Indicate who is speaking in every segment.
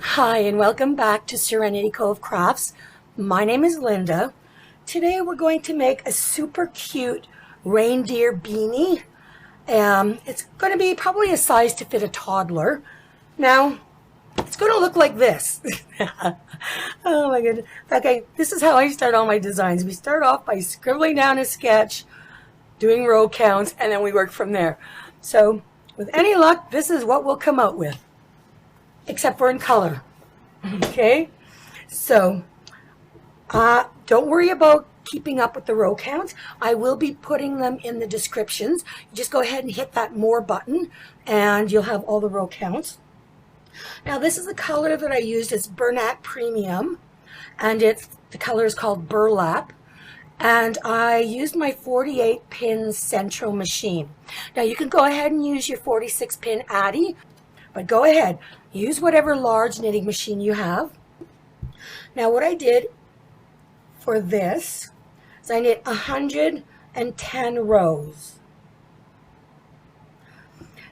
Speaker 1: Hi and welcome back to Serenity Cove Crafts. My name is Linda. Today we're going to make a super cute reindeer beanie. It's going to be probably a size to fit a toddler. Now, it's going to look like this. Oh my goodness. Okay, this is how I start all my designs. We start off by scribbling down a sketch, doing row counts, and then we work from there. So, with any luck, this is what we'll come out with. Except for in color. Okay, so don't worry about keeping up with the row counts. I will be putting them in the descriptions. You just go ahead and hit that more button and you'll have all the row counts. Now this is the color that I used. It's Burlap Premium, and the color is called Burlap. And I used my 48 pin Sentro machine. Now you can go ahead and use your 46 pin Addi, but go ahead, use whatever large knitting machine you have. Now what I did for this is I knit 110 rows.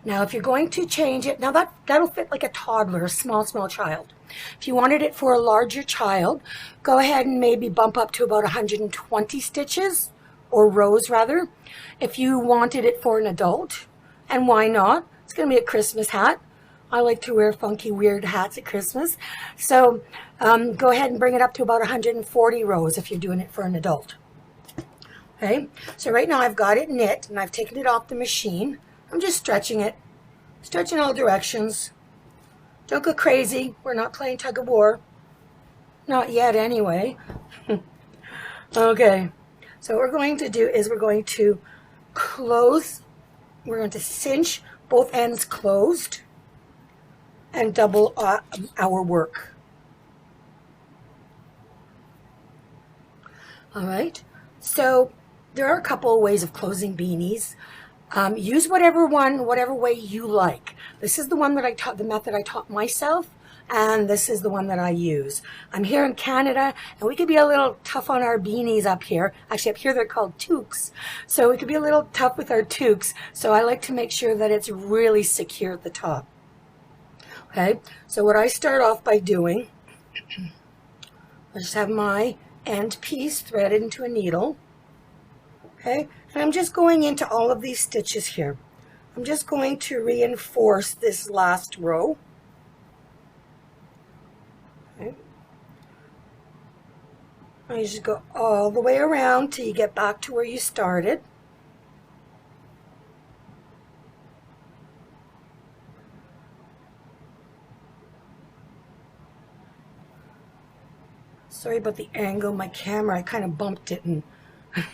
Speaker 1: Now if you're going to change it, now that'll fit like a toddler, a small child. If you wanted it for a larger child, go ahead and maybe bump up to about 120 stitches, or rows rather. If you wanted it for an adult, and why not? It's going to be a Christmas hat. I like to wear funky, weird hats at Christmas. So go ahead and bring it up to about 140 rows if you're doing it for an adult. Okay, so right now I've got it knit and I've taken it off the machine. I'm just stretching it, stretching all directions. Don't go crazy. We're not playing tug of war. Not yet anyway. Okay, so what we're going to do is we're going to cinch both ends closed and double our work. All right, so there are a couple of ways of closing beanies. Use whatever way you like. This is the one that the method I taught myself, and this is the one that I use. I'm here in Canada, and we could be a little tough on our beanies up here. Actually, up here they're called toques. So we could be a little tough with our toques. So I like to make sure that it's really secure at the top. Okay, so what I start off by doing, I just have my end piece threaded into a needle. Okay, and I'm just going into all of these stitches here. I'm just going to reinforce this last row. Okay. And you just go all the way around till you get back to where you started. Sorry about the angle of my camera. I kind of bumped it and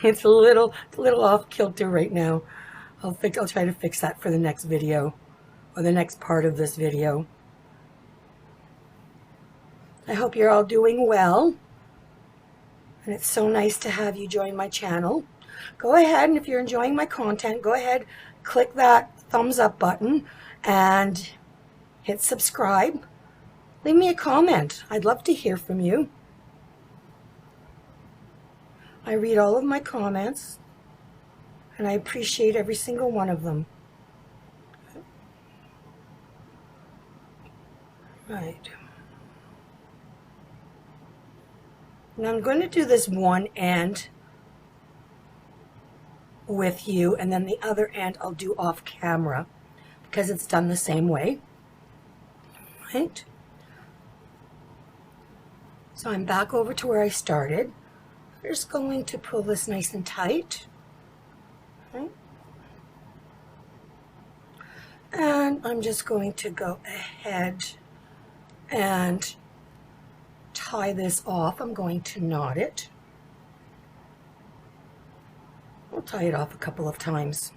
Speaker 1: it's a little off kilter right now. I'll try to fix that for the next video, or the next part of this video. I hope you're all doing well, and it's so nice to have you join my channel. Go ahead, and if you're enjoying my content, go ahead, click that thumbs up button and hit subscribe. Leave me a comment. I'd love to hear from you. I read all of my comments, and I appreciate every single one of them. Right. Now I'm going to do this one end with you, and then the other end I'll do off camera because it's done the same way. Right. So I'm back over to where I started. I'm just going to pull this nice and tight. Okay. And I'm just going to go ahead and tie this off. I'm going to knot it. I'll tie it off a couple of times.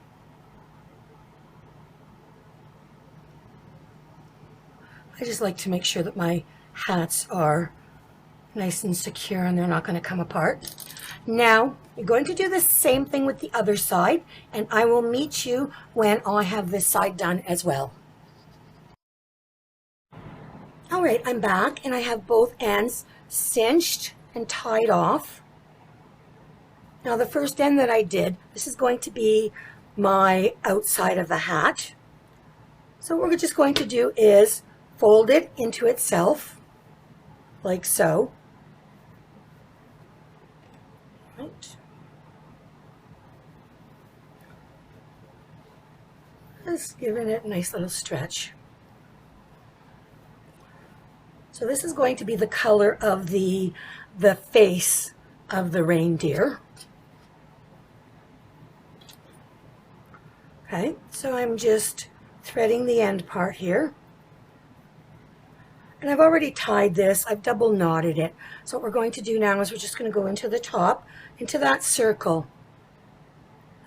Speaker 1: I just like to make sure that my hats are nice and secure and they're not going to come apart. Now you're going to do the same thing with the other side, and I will meet you when I have this side done as well. All right, I'm back and I have both ends cinched and tied off. Now the first end that I did, this is going to be my outside of the hat. So what we're just going to do is fold it into itself, like so. Right. Just giving it a nice little stretch. So this is going to be the color of the face of the reindeer. Okay, so I'm just threading the end part here. And I've already tied this, I've double knotted it. So what we're going to do now is we're just going to go into the top, into that circle.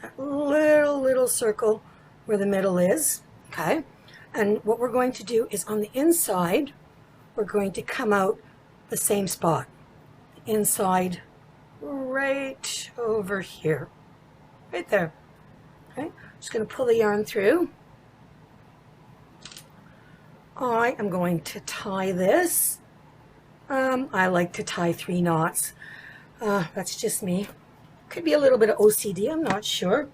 Speaker 1: That little circle where the middle is, okay? And what we're going to do is on the inside, we're going to come out the same spot. Inside, right over here. Right there. Okay, just going to pull the yarn through. I am going to tie this. I like to tie 3 knots. That's just me. Could be a little bit of OCD, I'm not sure.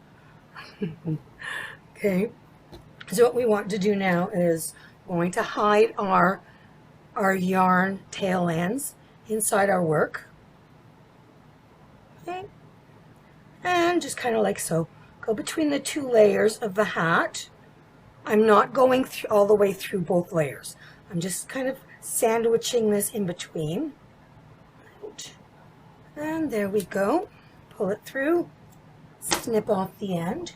Speaker 1: Okay, so what we want to do now is we're going to hide our yarn tail ends inside our work. Okay, and just kind of like so. Go between the 2 layers of the hat. I'm not going all the way through both layers. I'm just kind of sandwiching this in between. And there we go. Pull it through, snip off the end.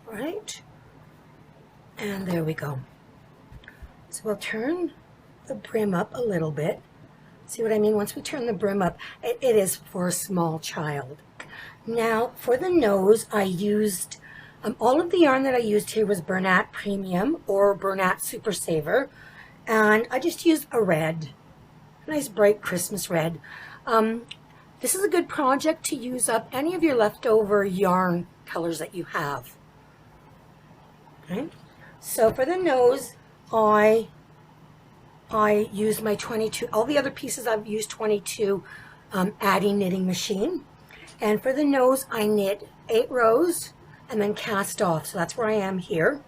Speaker 1: Right, and there we go. So we'll turn the brim up a little bit. See what I mean? Once we turn the brim up, it is for a small child. Now for the nose, I used all of the yarn that I used here was Bernat Premium or Bernat Super Saver, and I just used a red, a nice bright Christmas red. This is a good project to use up any of your leftover yarn colors that you have. Okay, so for the nose, I used my 22. All the other pieces I've used 22 Addi knitting machine, and for the nose I knit 8 rows and then cast off. So that's where I am here.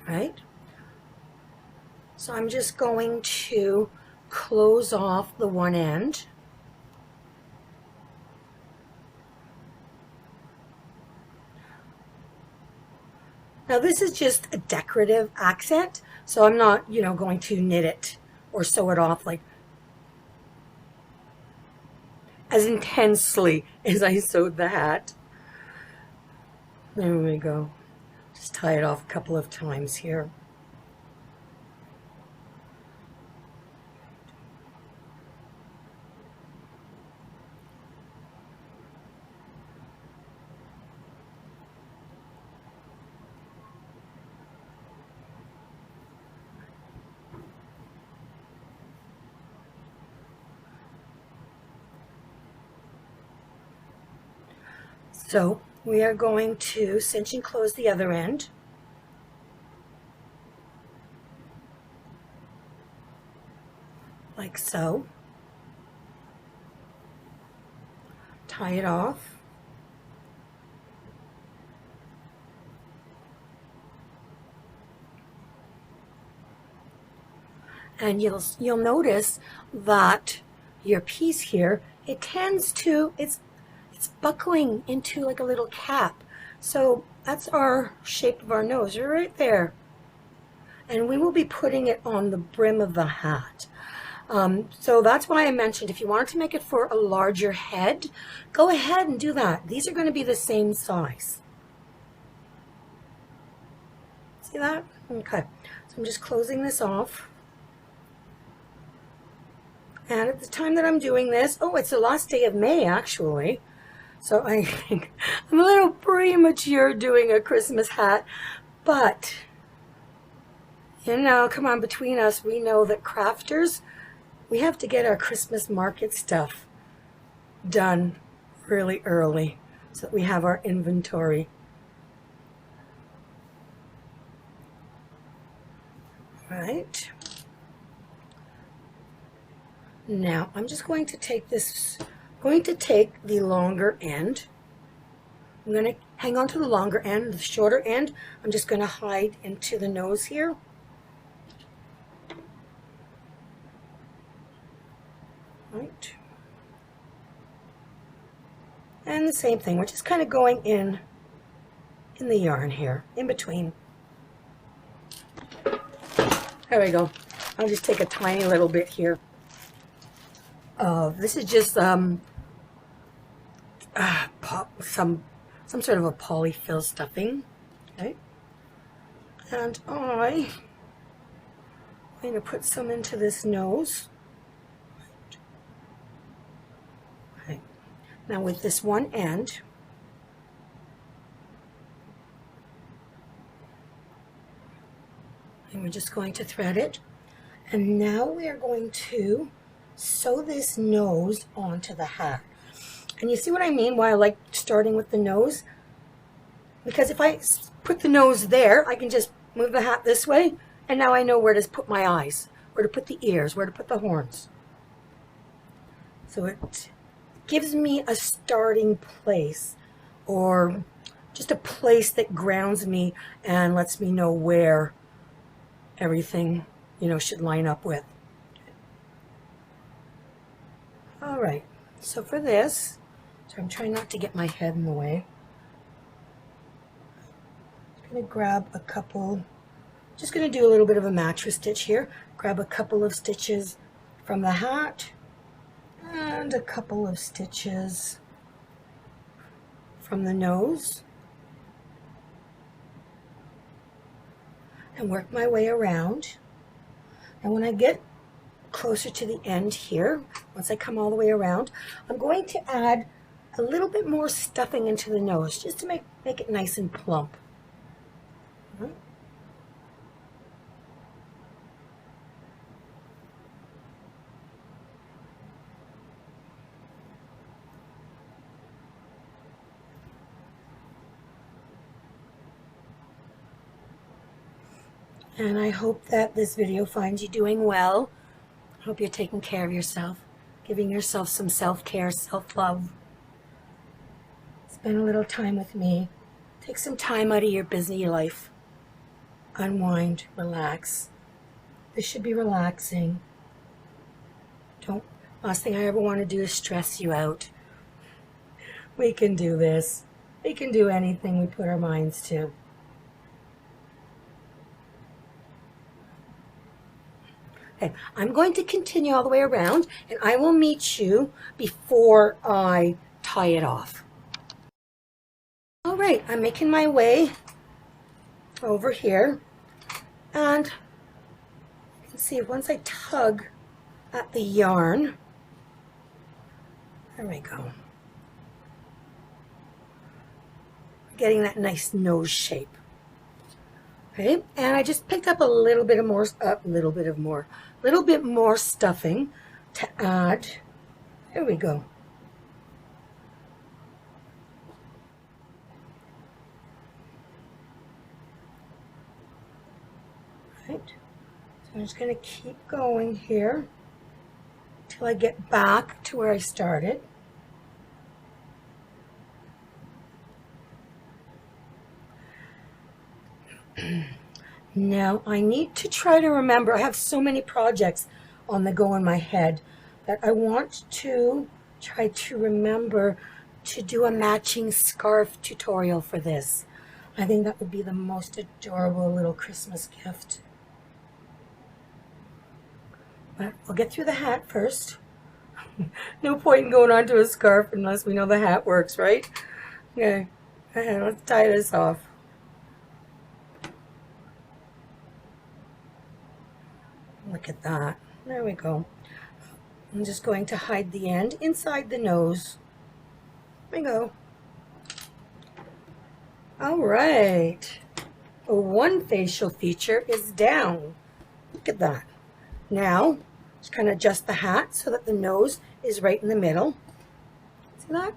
Speaker 1: Right. So I'm just going to close off the one end. Now this is just a decorative accent, so I'm not, going to knit it or sew it off like as intensely as I sewed the hat. There we go. Just tie it off a couple of times here. So we are going to cinch and close the other end. Like so. Tie it off. And you'll notice that your piece here, it tends to, it's buckling into like a little cap. So that's our shape of our nose right there. And we will be putting it on the brim of the hat. So that's why I mentioned if you wanted to make it for a larger head, go ahead and do that. These are going to be the same size. See that? Okay. So I'm just closing this off. And at the time that I'm doing this, oh, it's the last day of May actually. So I think I'm a little premature doing a Christmas hat, but come on, between us, we know that crafters, we have to get our Christmas market stuff done really early so that we have our inventory. Right. Now I'm just going to take the longer end. I'm going to hang on to the longer end. The shorter end, I'm just going to hide into the nose here. Right. And the same thing, we're just kind of going in the yarn here, in between. There we go. I'll just take a tiny little bit here. This is just some sort of a polyfill stuffing, okay? And I'm going to put some into this nose. Okay. Now with this one end, and we're just going to thread it. And now we are going to sew this nose onto the hat. And you see what I mean, why I like starting with the nose? Because if I put the nose there, I can just move the hat this way, and now I know where to put my eyes, where to put the ears, where to put the horns. So it gives me a starting place, or just a place that grounds me and lets me know where everything, you know, should line up with. All right, so for this, so I'm trying not to get my head in the way. I'm going to grab a couple, just going to do a little bit of a mattress stitch here. Grab a couple of stitches from the hat and a couple of stitches from the nose. And work my way around. And when I get closer to the end here, once I come all the way around, I'm going to add a little bit more stuffing into the nose just to make it nice and plump. And I hope that this video finds you doing well. I hope you're taking care of yourself, giving yourself some self-care, self-love. Spend a little time with me. Take some time out of your busy life. Unwind, relax. This should be relaxing. Last thing I ever want to do is stress you out. We can do this. We can do anything we put our minds to. Okay, I'm going to continue all the way around, and I will meet you before I tie it off. All right, I'm making my way over here, and you can see once I tug at the yarn, there we go, getting that nice nose shape. Okay, and I just picked up a little bit more stuffing to add. There we go. Right. So I'm just going to keep going here till I get back to where I started. Now I need to try to remember, I have so many projects on the go in my head that I want to try to remember to do a matching scarf tutorial for this. I think that would be the most adorable little Christmas gift. But we'll get through the hat first. No point in going on to a scarf unless we know the hat works, right? Okay, let's tie this off. Look at that. There we go. I'm just going to hide the end inside the nose. There we go. All right. One facial feature is down. Look at that. Now, just kind of adjust the hat so that the nose is right in the middle. See that?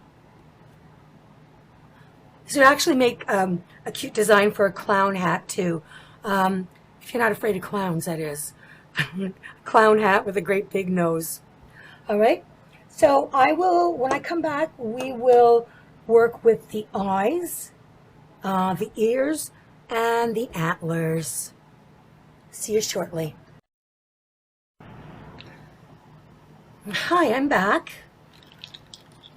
Speaker 1: This would actually make a cute design for a clown hat too. If you're not afraid of clowns, that is. Clown hat with a great big nose. All right, so I will, when I come back, we will work with the eyes the ears, and the antlers. See you shortly. Hi, I'm back.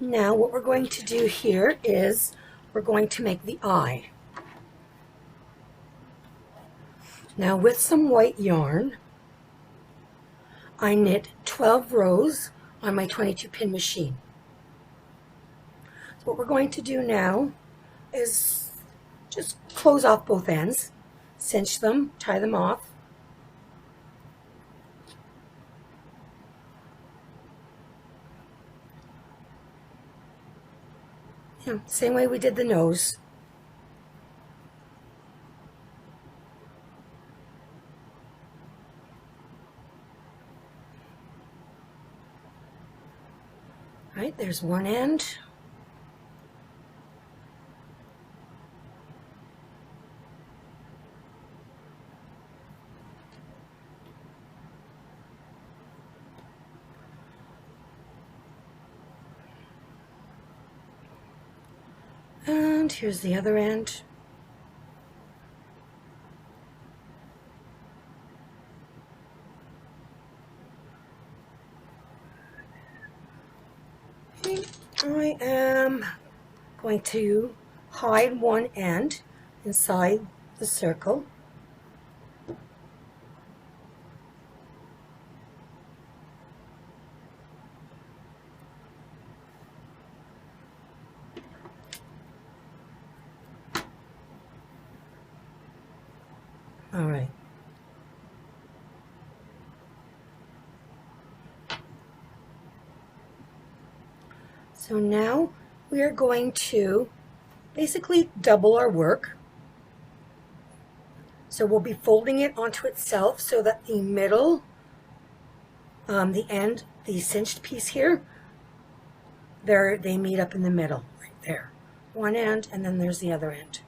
Speaker 1: Now what we're going to do here is we're going to make the eye. Now with some white yarn, I knit 12 rows on my 22 pin machine. So what we're going to do now is just close off both ends, cinch them, tie them off. Yeah, same way we did the nose. Right, there's one end. And here's the other end. I am going to hide one end inside the circle. All right. So now we are going to basically double our work. So we'll be folding it onto itself so that the middle, the end, the cinched piece here, they meet up in the middle, right there. One end, and then there's the other end.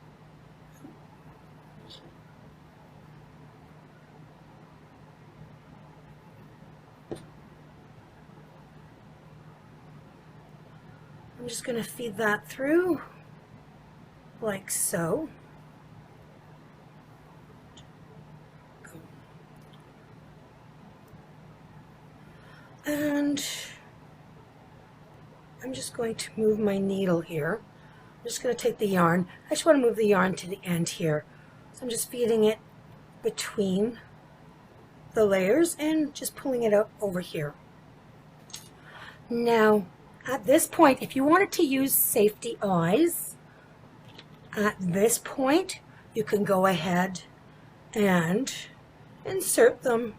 Speaker 1: I'm just going to feed that through like so. And I'm just going to move my needle here. I'm just going to take the yarn. I just want to move the yarn to the end here. So I'm just feeding it between the layers and just pulling it out over here. Now, at this point, if you wanted to use safety eyes, at this point, you can go ahead and insert them.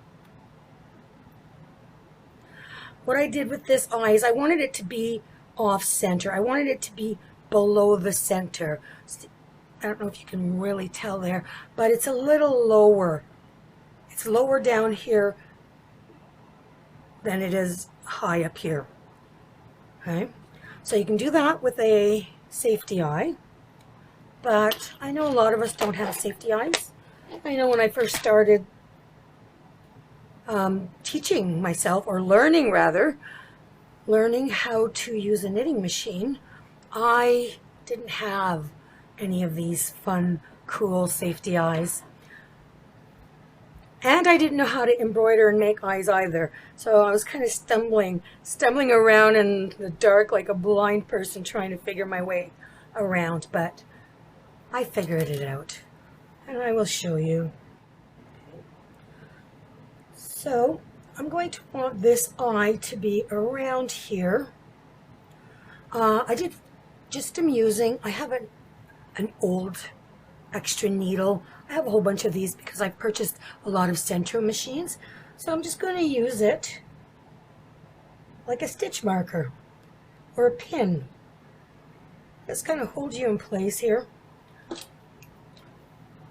Speaker 1: What I did with this eye is I wanted it to be off center. I wanted it to be below the center. I don't know if you can really tell there, but it's a little lower. It's lower down here than it is high up here. Okay, so you can do that with a safety eye, but I know a lot of us don't have safety eyes. I know when I first started teaching myself, or learning how to use a knitting machine, I didn't have any of these fun, cool safety eyes. And I didn't know how to embroider and make eyes either. So I was kind of stumbling around in the dark like a blind person trying to figure my way around. But I figured it out. And I will show you. So I'm going to want this eye to be around here. I have an old extra needle. I have a whole bunch of these because I've purchased a lot of Sentro machines. So I'm just going to use it like a stitch marker or a pin. Just kind of hold you in place here.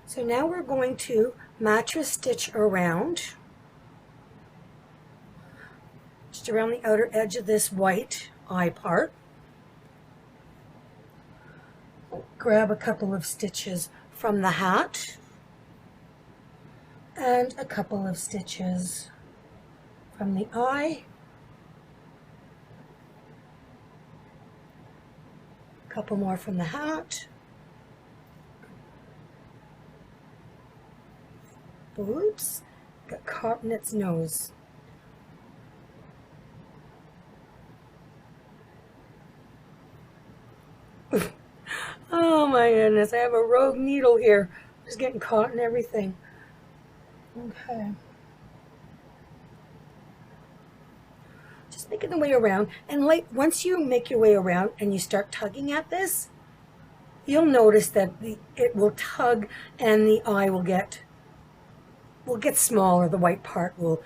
Speaker 1: So now we're going to mattress stitch around, just around the outer edge of this white eye part. Grab a couple of stitches from the hat and a couple of stitches from the eye, a couple more from the hat, Oops, got caught in its nose. Oh my goodness, I have a rogue needle here. Just getting caught in everything. Okay. Just making the way around. And like once you make your way around and you start tugging at this, you'll notice that it will tug and the eye will get smaller. The white part will,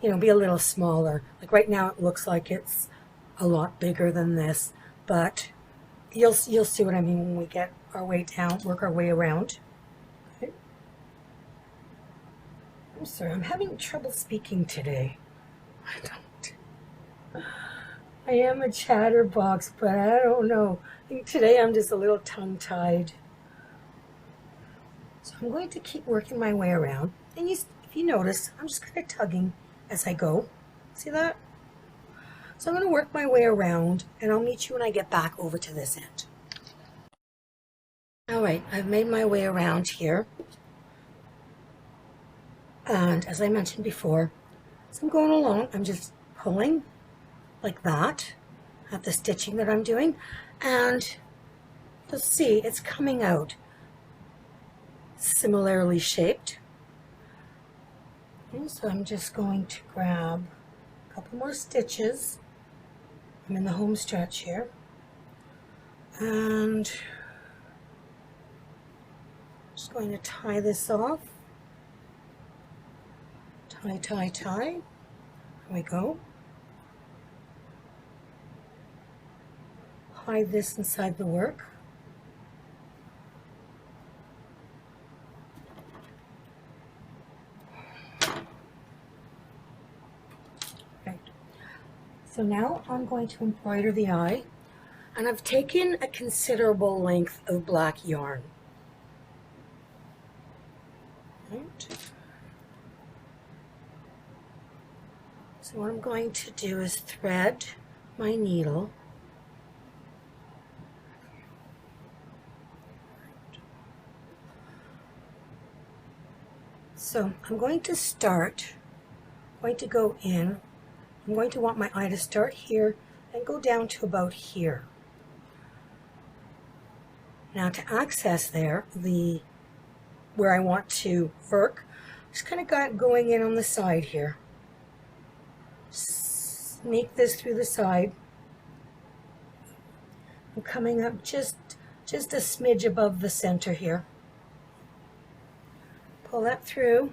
Speaker 1: be a little smaller. Like right now it looks like it's a lot bigger than this, but you'll see what I mean when we get our way down, work our way around. Okay. I'm sorry, I'm having trouble speaking today. I am a chatterbox, but I don't know. I think today I'm just a little tongue-tied. So I'm going to keep working my way around. And if you notice, I'm just kind of tugging as I go. See that? So I'm going to work my way around, and I'll meet you when I get back over to this end. All right, I've made my way around here. And as I mentioned before, as I'm going along, I'm just pulling like that at the stitching that I'm doing, and you'll see it's coming out similarly shaped. And so I'm just going to grab a couple more stitches. I'm in the home stretch here, and just going to tie this off. Tie, tie, tie. There we go. Hide this inside the work. Right. So now I'm going to embroider the eye, and I've taken a considerable length of black yarn. Right. So what I'm going to do is thread my needle. So I'm going to go in. I'm going to want my eye to start here and go down to about here. Now to access where I want to work, just kind of going in on the side here. Sneak this through the side. I'm coming up just a smidge above the center here. Pull that through.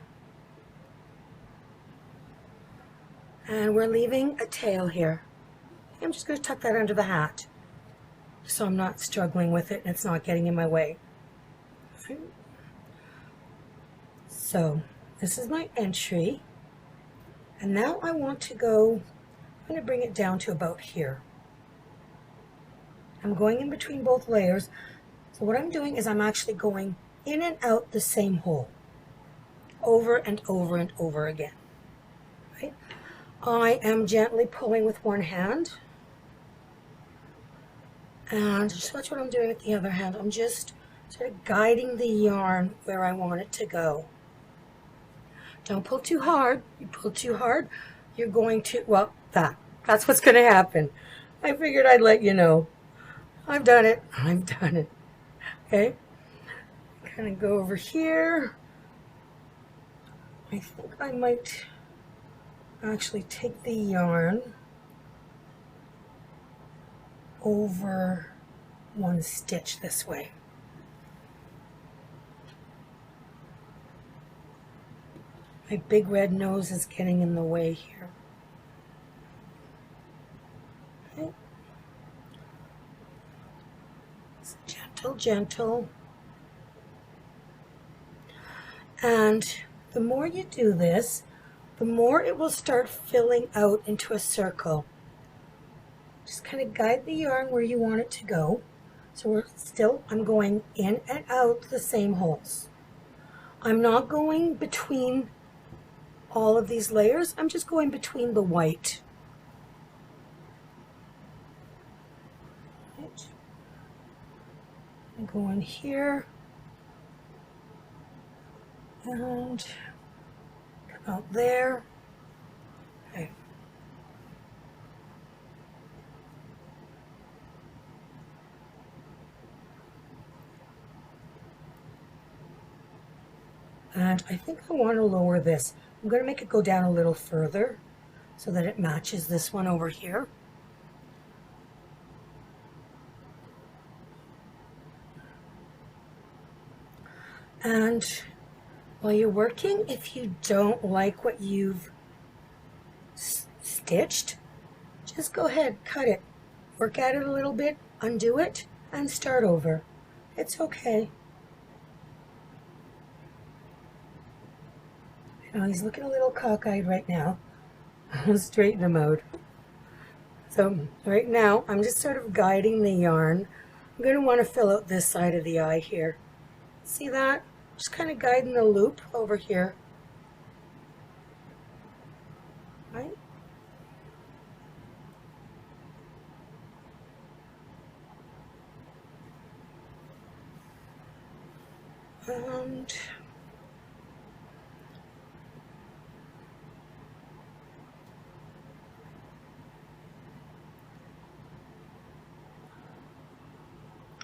Speaker 1: And we're leaving a tail here. I'm just going to tuck that under the hat so I'm not struggling with it and it's not getting in my way. Okay. So this is my entry. And now I want to I'm going to bring it down to about here. I'm going in between both layers. So what I'm doing is I'm actually going in and out the same hole over and over and over again. Right? I am gently pulling with one hand, and just watch what I'm doing with the other hand. I'm just sort of guiding the yarn where I want it to go. Don't pull too hard. You pull too hard, you're going to, well, that's what's going to happen. I figured I'd let you know. I've done it. Okay, kind of go over here. I think I might actually take the yarn over one stitch this way. My big red nose is getting in the way here. Okay. It's gentle, gentle. And the more you do this, the more it will start filling out into a circle. Just kind of guide the yarn where you want it to go. So I'm going in and out the same holes. I'm not going between all of these layers. I'm just going between the white. Right. I go in here and out there. Okay. And I think I want to lower this. I'm going to make it go down a little further so that it matches this one over here. And while you're working, if you don't like what you've stitched, just go ahead, cut it, work at it a little bit, undo it, and start over. It's okay. You know, he's looking a little cockeyed right now. I'll straighten him out. So right now, I'm just sort of guiding the yarn. I'm going to want to fill out this side of the eye here. See that? Just kind of guiding the loop over here. Right? And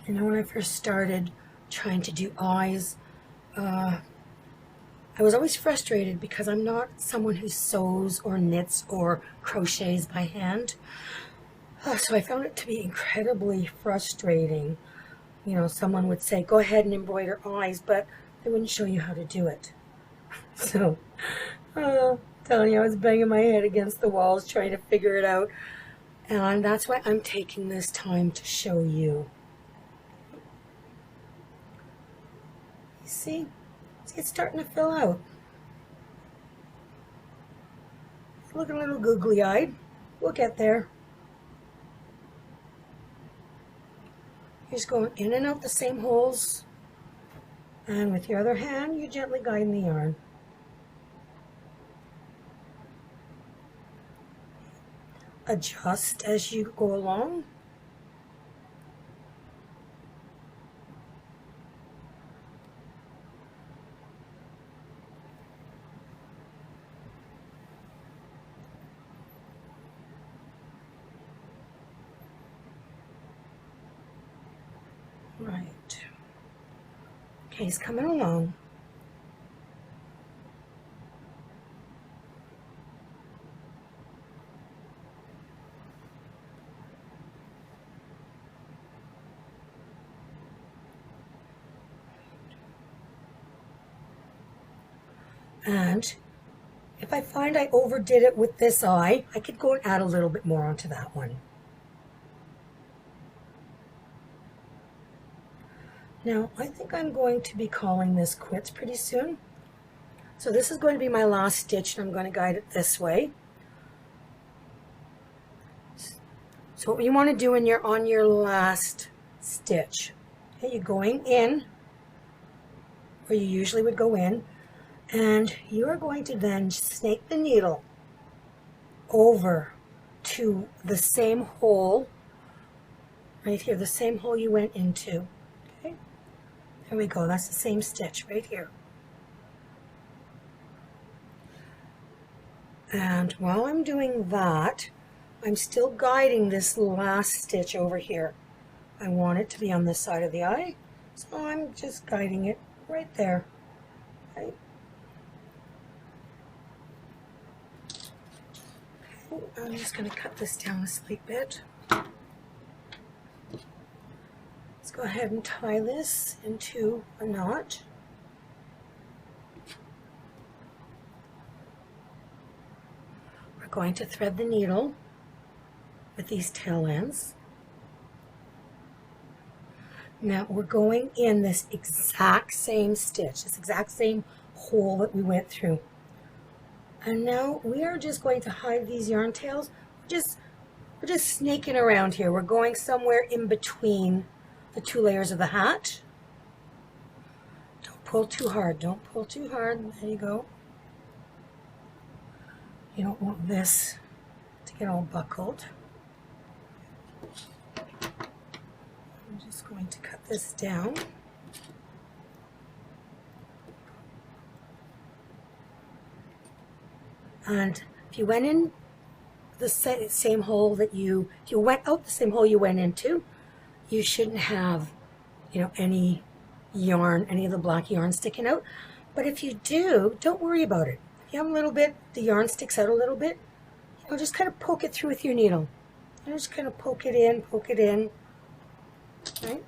Speaker 1: you know, when I first started trying to do eyes, I was always frustrated because I'm not someone who sews or knits or crochets by hand. So I found it to be incredibly frustrating. You know, someone would say, go ahead and embroider eyes, but they wouldn't show you how to do it. So, telling you, I was banging my head against the walls trying to figure it out. And that's why I'm taking this time to show you. You see? See, it's starting to fill out. It's looking a little googly-eyed. We'll get there. You're just going in and out the same holes. And with your other hand, you're gently guiding the yarn. Adjust as you go along. Right. Okay, he's coming along. And if I find I overdid it with this eye, I could go and add a little bit more onto that one. Now, I think I'm going to be calling this quits pretty soon. So this is going to be my last stitch, and I'm going to guide it this way. So what you want to do when you're on your last stitch, okay, you're going in, where you usually would go in, and you are going to then snake the needle over to the same hole, right here, the same hole you went into. Okay, there we go, that's the same stitch right here. And while I'm doing that, I'm still guiding this last stitch over here. I want it to be on this side of the eye, so I'm just guiding it right there. Okay. I'm just going to cut this down a slight bit. Let's go ahead and tie this into a knot. We're going to thread the needle with these tail ends. Now we're going in this exact same stitch, this exact same hole that we went through. And now we are just going to hide these yarn tails. We're just snaking around here. We're going somewhere in between the two layers of the hat. Don't pull too hard. Don't pull too hard. There you go. You don't want this to get all buckled. I'm just going to cut this down. And if you went in the same hole that if you went out the same hole you went into, you shouldn't have, any yarn, any of the black yarn sticking out. But if you do, don't worry about it. If you have a little bit, the yarn sticks out a little bit, just kind of poke it through with your needle. Just kind of poke it in, right?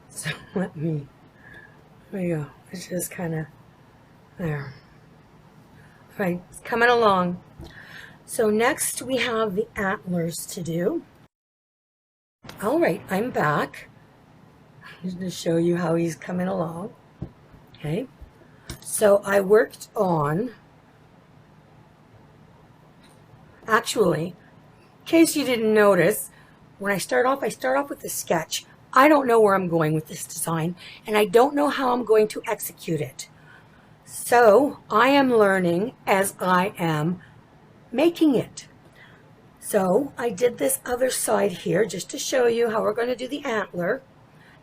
Speaker 1: So there you go. It's just kind of there. All right, it's coming along. So next we have the antlers to do. All right, I'm back. I'm just going to show you how he's coming along. Okay, so I worked on, actually, in case you didn't notice, when I start off with a sketch. I don't know where I'm going with this design, and I don't know how I'm going to execute it. So I am learning as I am making it. So I did this other side here just to show you how we're going to do the antler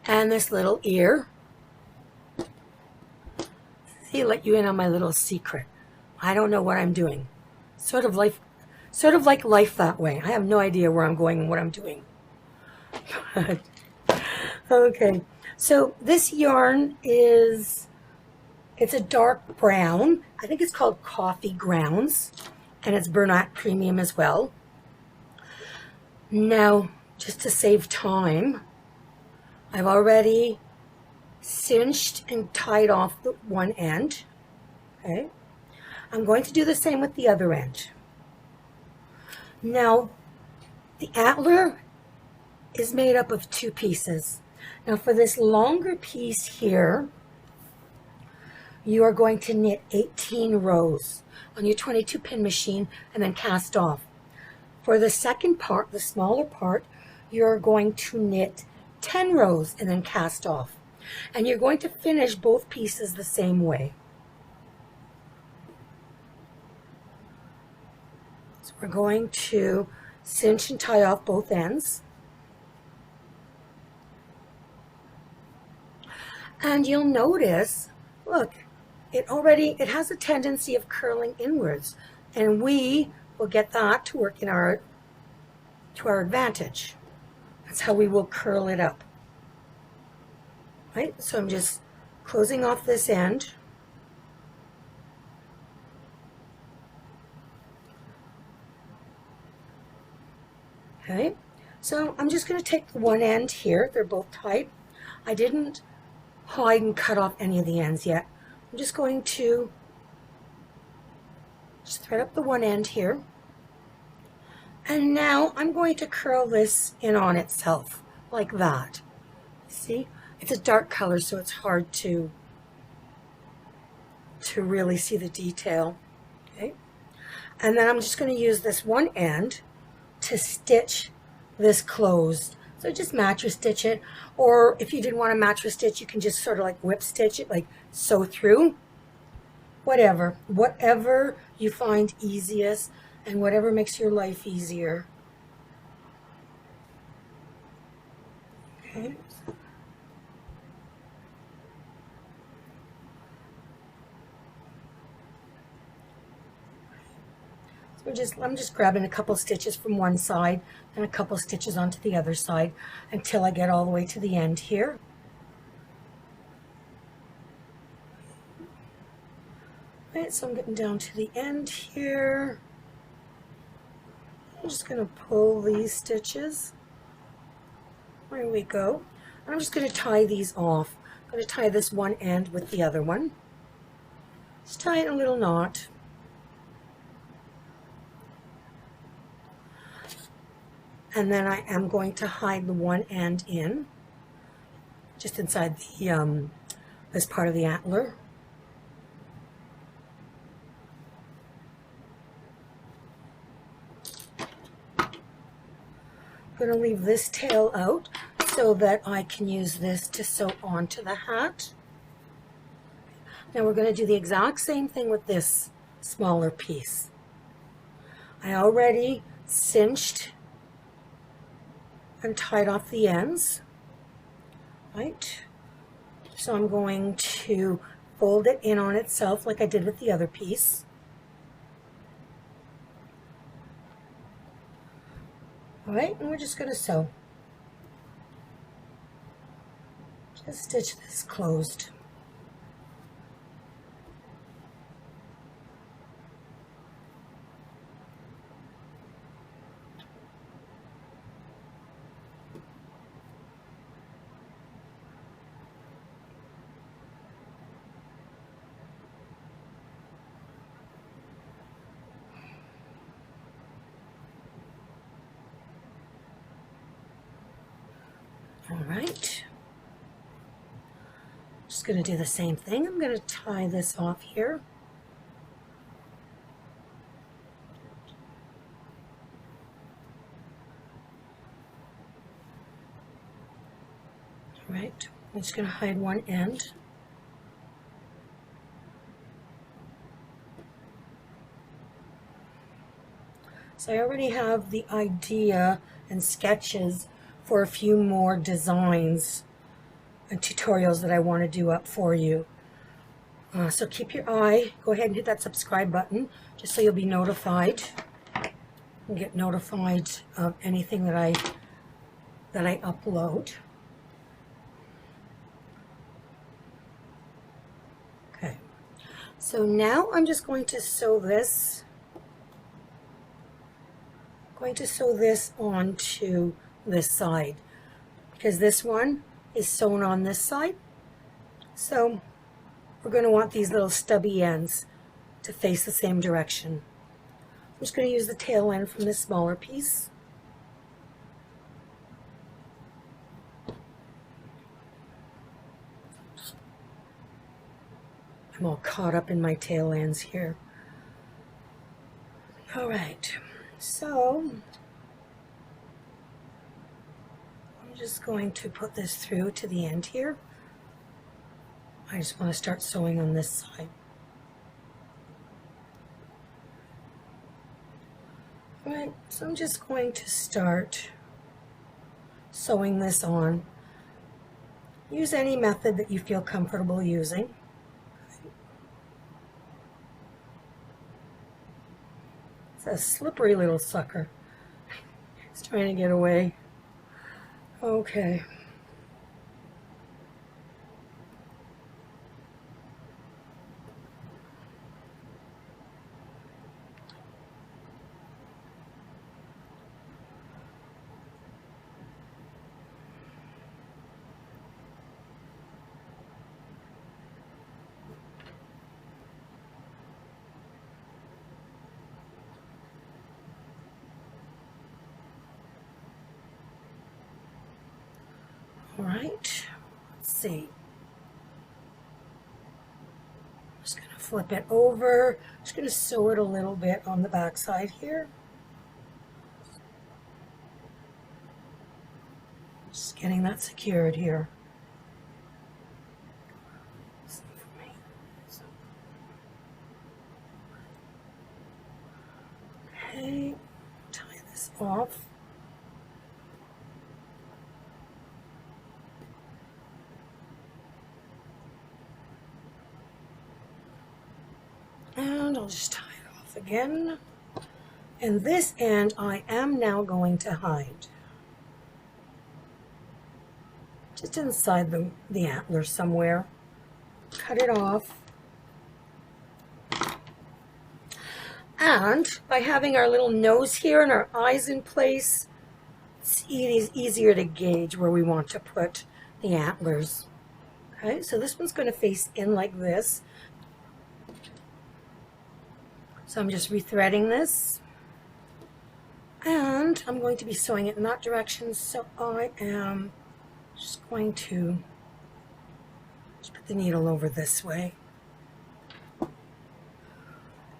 Speaker 1: and this little ear. See, let you in on my little secret. I don't know what I'm doing. Sort of like life that way. I have no idea where I'm going and what I'm doing. Okay, so this yarn it's a dark brown. I think it's called Coffee Grounds, and it's Bernat Premium as well. Now, just to save time, I've already cinched and tied off the one end. Okay, I'm going to do the same with the other end. Now, the antler is made up of 2 pieces. Now for this longer piece here, you are going to knit 18 rows on your 22 pin machine and then cast off. For the second part, the smaller part, you're going to knit 10 rows and then cast off. And you're going to finish both pieces the same way. So we're going to cinch and tie off both ends. And you'll notice, look, it has a tendency of curling inwards, and we will get that to work to our advantage. That's how we will curl it up. Right? So I'm just closing off this end. Okay, so I'm just going to take the one end here. They're both tied. I didn't hide and cut off any of the ends yet. I'm just going to thread up the one end here. And now I'm going to curl this in on itself like that. See? It's a dark color, so it's hard to really see the detail. Okay? And then I'm just going to use this one end to stitch this closed. So just mattress stitch it, or if you didn't want to mattress stitch, you can just sort of like whip stitch it, like sew through. Whatever you find easiest and whatever makes your life easier. Okay. I'm just grabbing a couple stitches from one side and a couple stitches onto the other side until I get all the way to the end here. Right, so I'm getting down to the end here. I'm just going to pull these stitches. There we go. And I'm just going to tie these off. I'm going to tie this one end with the other one. Just tie it in a little knot. And then I am going to hide the one end in, just inside the this part of the antler. I'm going to leave this tail out so that I can use this to sew onto the hat. Now we're going to do the exact same thing with this smaller piece. I already cinched and tied off the ends, right? So I'm going to fold it in on itself like I did with the other piece. All right, and we're just going to sew. Just stitch this closed. All right. Just going to do the same thing. I'm going to tie this off here. All right. I'm just going to hide one end. So I already have the idea and sketches for a few more designs and tutorials that I want to do up for you. So keep your eye, go ahead and hit that subscribe button just so you'll be notified and get notified of anything that I upload. Okay, so now I'm just going to sew this. I'm going to sew this onto this side because this one is sewn on this side. So we're going to want these little stubby ends to face the same direction. I'm just going to use the tail end from this smaller piece. I'm all caught up in my tail ends here. All right, so I'm just going to put this through to the end here. I just want to start sewing on this side. All right, so I'm just going to start sewing this on. Use any method that you feel comfortable using. It's a slippery little sucker. It's trying to get away. Okay. All right, let's see. I'm just going to flip it over. I'm just going to sew it a little bit on the back side here. Just getting that secured here. Okay, tie this off. And I'll just tie it off again. And this end I am now going to hide. Just inside the antler somewhere. Cut it off. And by having our little nose here and our eyes in place, it's easier to gauge where we want to put the antlers. Okay, so this one's going to face in like this. So I'm just rethreading this. And I'm going to be sewing it in that direction, so I am just going to just put the needle over this way.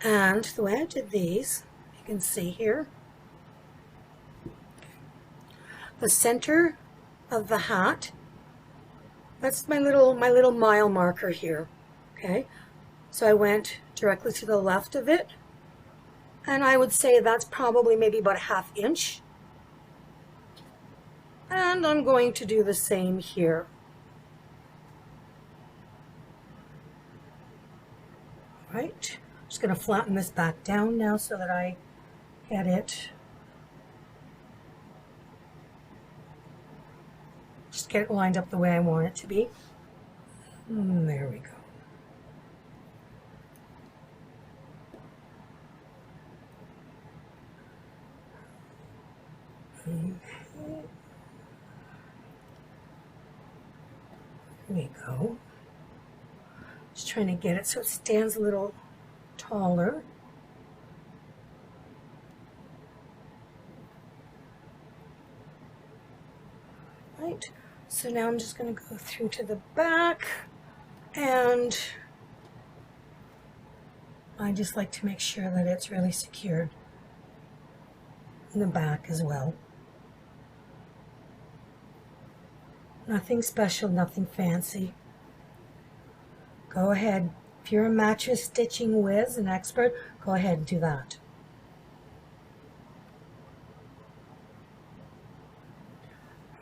Speaker 1: And the way I did these, you can see here, the center of the hat, that's my little mile marker here. Okay, so I went directly to the left of it, and I would say that's probably maybe about a ½ inch. And I'm going to do the same here. All right. Just going to flatten this back down now so that I get it just get it lined up the way I want it to be. There we go. Okay. There we go. Just trying to get it so it stands a little taller. Right, so now I'm just going to go through to the back, and I just like to make sure that it's really secured in the back as well. Nothing special, nothing fancy. Go ahead. If you're a mattress stitching whiz, an expert, go ahead and do that.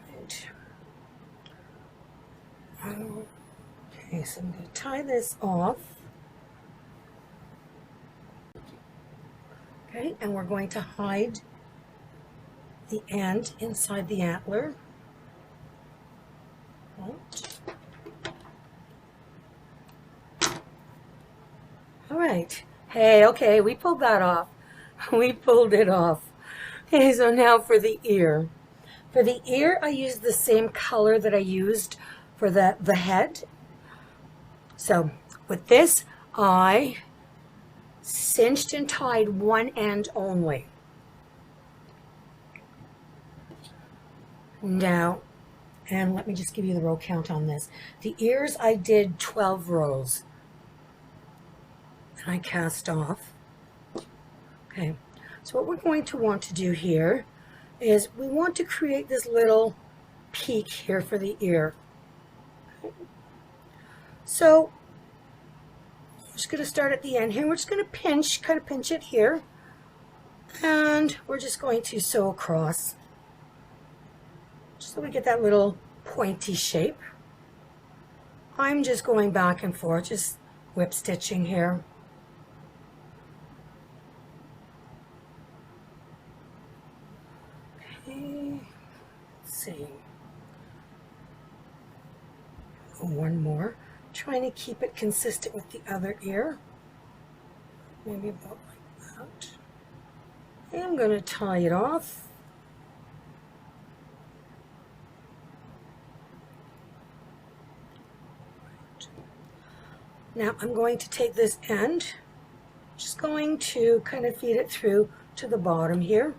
Speaker 1: Right. Okay, so I'm going to tie this off. Okay, and we're going to hide the end inside the antler. Right. All right. Hey, okay, we pulled that off. We pulled it off. Okay, so now for the ear. For the ear, I used the same color that I used for the head. So with this, I cinched and tied one end only. Now, and let me just give you the row count on this. The ears, I did 12 rows. And I cast off. Okay, so what we're going to want to do here is we want to create this little peak here for the ear. Okay. So I'm just going to start at the end here. We're just going to pinch, kind of pinch it here. And we're just going to sew across, just so we get that little pointy shape. I'm just going back and forth, just whip stitching here. Okay, let's see. One more. Trying to keep it consistent with the other ear. Maybe about like that. And I'm going to tie it off. Now I'm going to take this end, just going to kind of feed it through to the bottom here.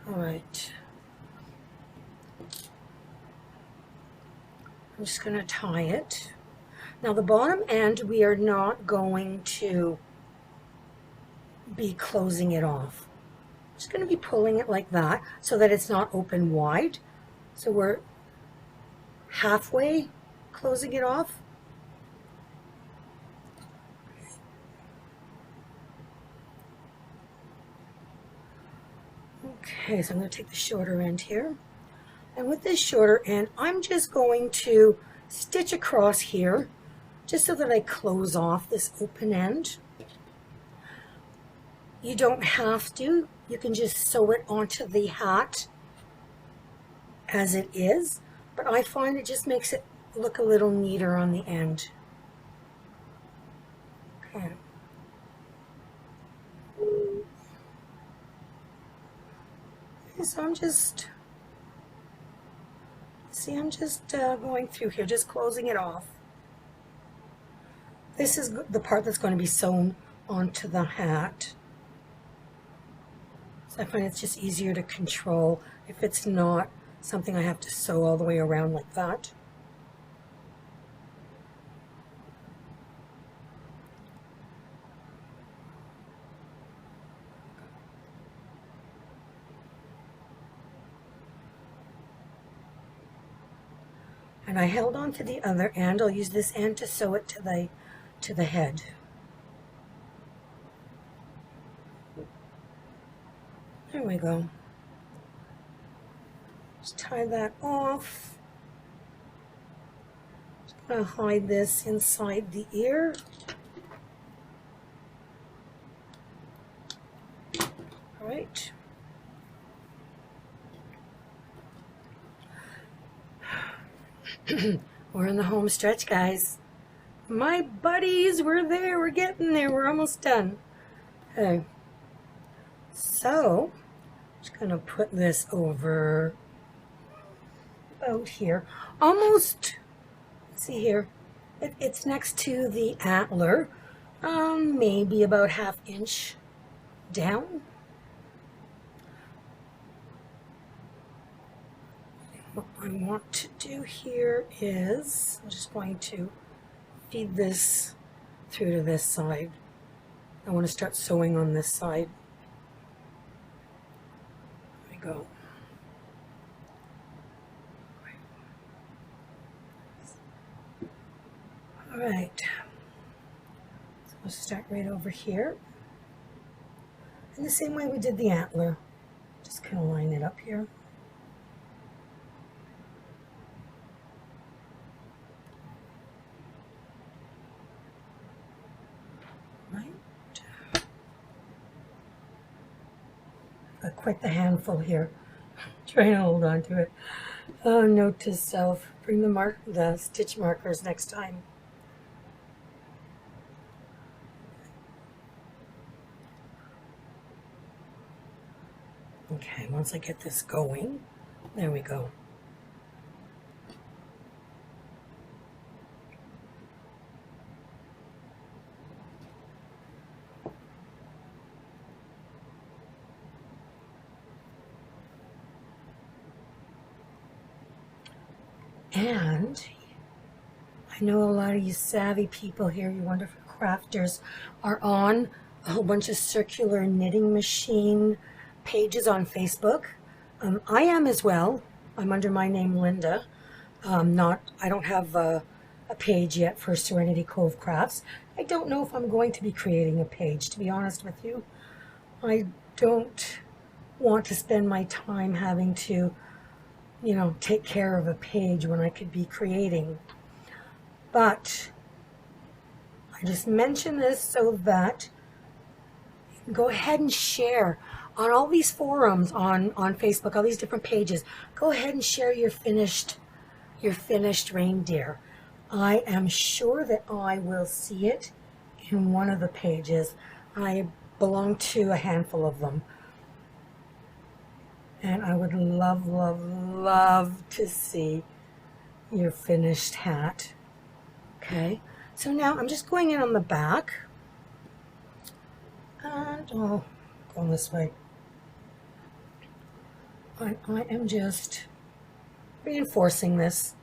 Speaker 1: All right. I'm just going to tie it. Now the bottom end, we are not going to be closing it off. I'm just going to be pulling it like that so that it's not open wide. So we're halfway closing it off. Okay, so I'm going to take the shorter end here. And with this shorter end, I'm just going to stitch across here just so that I close off this open end. You don't have to. You can just sew it onto the hat as it is, but I find it just makes it look a little neater on the end. Okay. So I'm just going through here, just closing it off. This is the part that's going to be sewn onto the hat. So I find it's just easier to control if it's not something I have to sew all the way around like that. And I held on to the other end. I'll use this end to sew it to the head. There we go. Just tie that off. Just gonna hide this inside the ear. All right. We're in the home stretch, guys. My buddies, we're there. We're getting there. We're almost done. Okay. So, I'm just going to put this over about here. Almost, let's see here. It's next to the antler. Maybe about ½ inch down. What I want to do here is, I'm just going to feed this through to this side. I want to start sewing on this side. There we go. All right. So we'll start right over here. And the same way we did the antler. Just kind of line it up here. Quite the handful here. Trying to hold on to it. Oh, note to self: bring the stitch markers next time. Okay, once I get this going, there we go. And I know a lot of you savvy people here, you wonderful crafters, are on a whole bunch of circular knitting machine pages on Facebook. I am as well. I'm under my name, Linda. I don't have a page yet for Serenity Cove Crafts. I don't know if I'm going to be creating a page, to be honest with you. I don't want to spend my time having to take care of a page when I could be creating. But I just mention this so that you can go ahead and share on all these forums on Facebook, all these different pages. Go ahead and share your finished reindeer. I am sure that I will see it in one of the pages. I belong to a handful of them. And I would love, love, love to see your finished hat. Okay, so now I'm just going in on the back. And, going this way. I am just reinforcing this.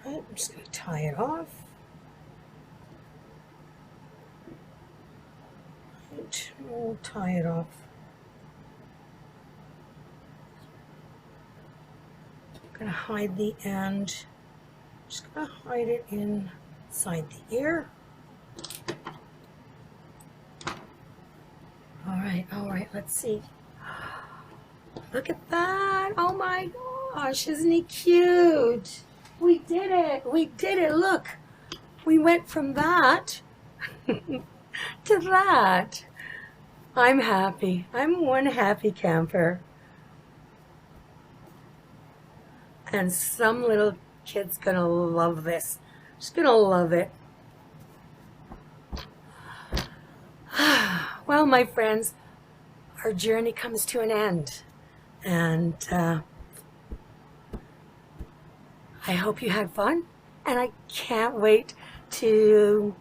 Speaker 1: I'm just going to tie it off. Right, we'll tie it off. I'm going to hide the end. Just going to hide it inside the ear. All right, let's see. Look at that. Oh my gosh, isn't he cute? We did it, look. We went from that to that. I'm happy. I'm one happy camper. And some little kid's gonna love this. She's gonna love it. Well, my friends, our journey comes to an end. And I hope you had fun, and I can't wait to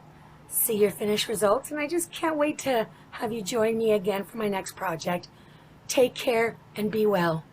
Speaker 1: see your finished results, and I just can't wait to have you join me again for my next project. Take care and be well.